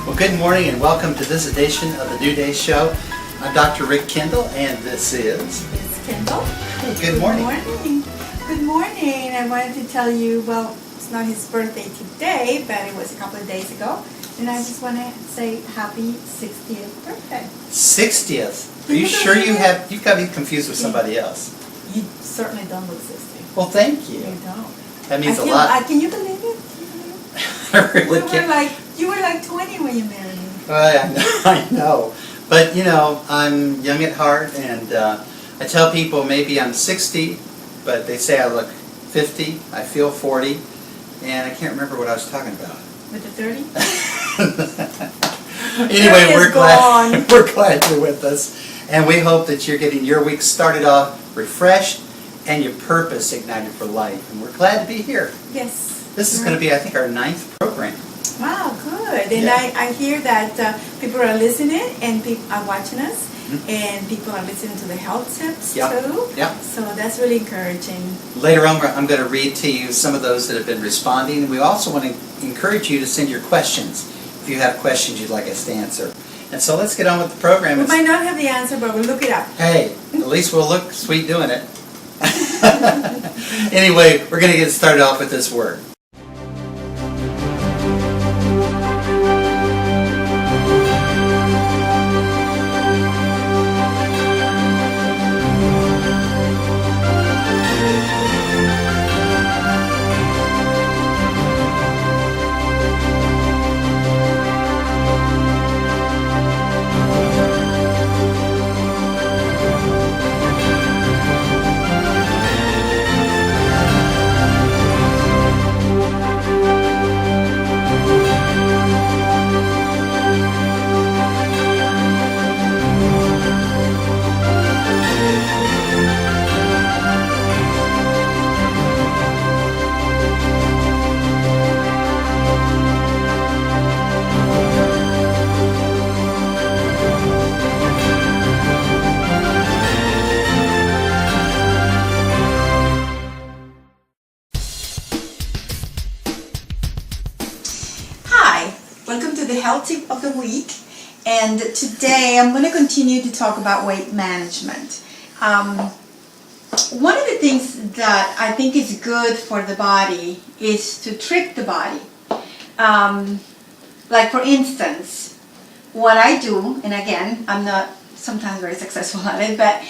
Well, good morning and welcome to this edition of the New Day Show. I'm Dr. Rick Kendall and this is... Liz Kendall. Good morning. Good morning. Good morning. I wanted to tell you, well, it's not his birthday today, but it was a couple of days ago. And I just want to say happy 60th birthday. 60th? Are you sure you've got me confused with somebody else? You certainly don't look 60. Well, thank you. You don't. That means a lot. Can you believe it? I really can't. You were like 20 when you married me. I know. But, you know, I'm young at heart, and I tell people maybe I'm 60, but they say I look 50, I feel 40, and I can't remember what I was talking about. With the 30? Anyway, we're glad you're with us, and we hope that you're getting your week started off refreshed and your purpose ignited for life. And we're glad to be here. Yes. This is going to be, I think, our 9th program. Wow, good. And yeah. I hear that people are listening and people are watching us, and people are listening to the health tips too. Yeah. So that's really encouraging. Later on, I'm going to read to you some of those that have been responding. We also want to encourage you to send your questions if you have questions you'd like us to answer. And so let's get on with the program. We might not have the answer, but we'll look it up. Hey, at least we'll look sweet doing it. Anyway, we're going to get started off with this word. The health tip of the week, and today I'm going to continue to talk about weight management. One of the things that I think is good for the body is to trick the body. Like for instance, what I do, and again, I'm not sometimes very successful at it, but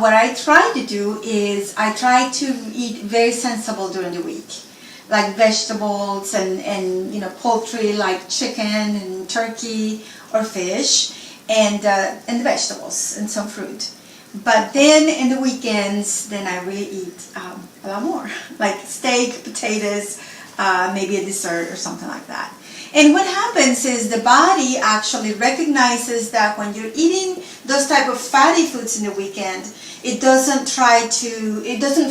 what I try to do is I try to eat very sensible during the week. Like vegetables and you know, poultry like chicken and turkey or fish, and the vegetables and some fruit. But then in the weekends, then I really eat a lot more, like steak, potatoes, maybe a dessert or something like that. And what happens is the body actually recognizes that when you're eating those type of fatty foods in the weekend, it doesn't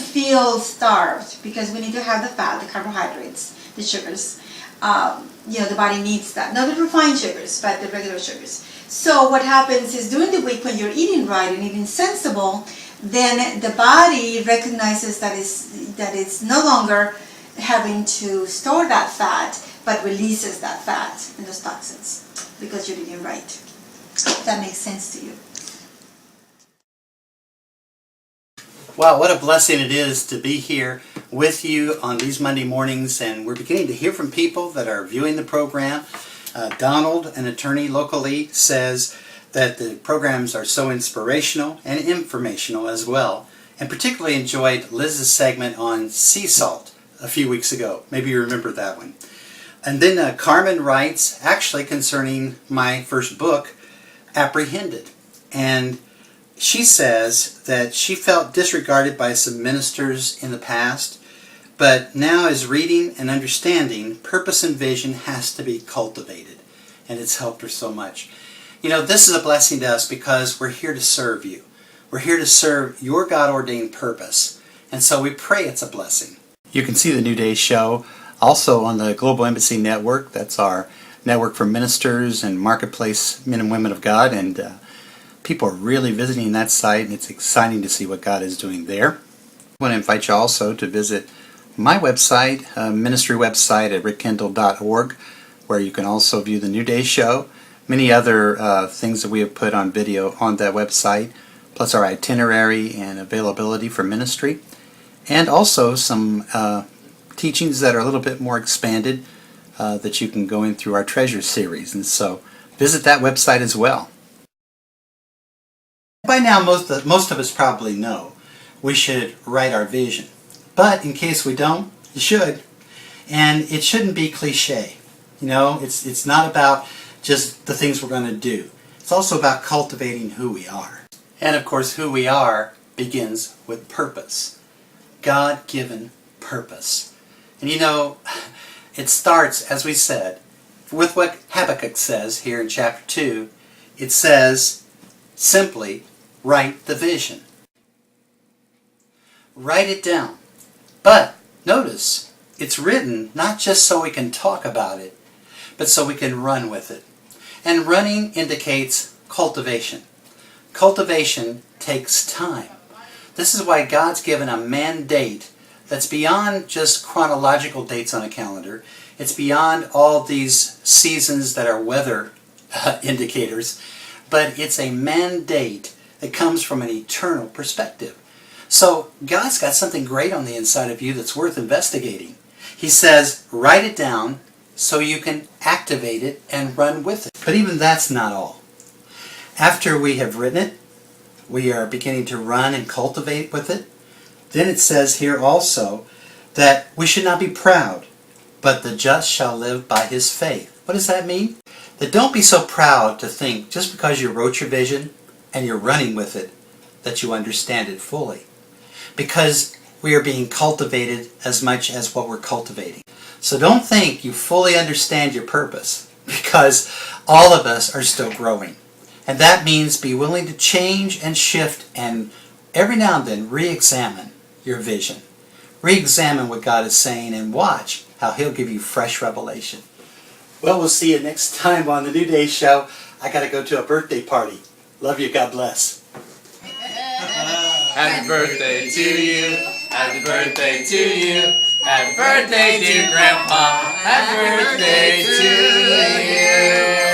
feel starved, because we need to have the fat, the carbohydrates, the sugars. You know, the body needs that. Not the refined sugars, but the regular sugars. So what happens is during the week when you're eating right and eating sensible, then the body recognizes that it's no longer having to store that fat, but releases that fat and those toxins because you're eating right. If that makes sense to you. Wow, what a blessing it is to be here with you on these Monday mornings, and we're beginning to hear from people that are viewing the program. Donald, an attorney locally, says that the programs are so inspirational and informational as well, and particularly enjoyed Liz's segment on sea salt a few weeks ago. Maybe you remember that one. And then Carmen writes, actually concerning my first book, Apprehended, and she says that she felt disregarded by some ministers in the past, but now is reading and understanding purpose and vision has to be cultivated, and it's helped her so much. You know, this is a blessing to us because we're here to serve you. We're here to serve your God-ordained purpose, and so we pray it's a blessing. You can see the New Day Show also on the Global Embassy Network. That's our network for ministers and marketplace men and women of God, and People are really visiting that site, and it's exciting to see what God is doing there. I want to invite you also to visit my website, ministry website at rickkendall.org, where you can also view the New Day Show, many other things that we have put on video on that website, plus our itinerary and availability for ministry, and also some teachings that are a little bit more expanded that you can go in through our Treasure series. And so visit that website as well. By now, most of us probably know we should write our vision. But in case we don't, you should. And it shouldn't be cliche. You know, it's not about just the things we're going to do. It's also about cultivating who we are. And of course, who we are begins with purpose. God-given purpose. And you know, it starts, as we said, with what Habakkuk says here in chapter 2. It says, simply, write the vision. Write it down. But notice, it's written not just so we can talk about it, but so we can run with it. And running indicates cultivation. Cultivation takes time. This is why God's given a mandate that's beyond just chronological dates on a calendar. It's beyond all these seasons that are weather indicators, but it's a mandate that comes from an eternal perspective. So God's got something great on the inside of you that's worth investigating. He says, write it down so you can activate it and run with it. But even that's not all. After we have written it, we are beginning to run and cultivate with it. Then it says here also that we should not be proud, but the just shall live by his faith. What does that mean? That don't be so proud to think just because you wrote your vision and you're running with it that you understand it fully. Because we are being cultivated as much as what we're cultivating. So don't think you fully understand your purpose, because all of us are still growing. And that means be willing to change and shift and every now and then re-examine your vision. Re-examine what God is saying and watch how he'll give you fresh revelation. Well, we'll see you next time on the New Day Show. I got to go to a birthday party. Love you. God bless. Happy birthday to you. Happy birthday to you. Happy birthday, dear Grandpa. Happy birthday to you.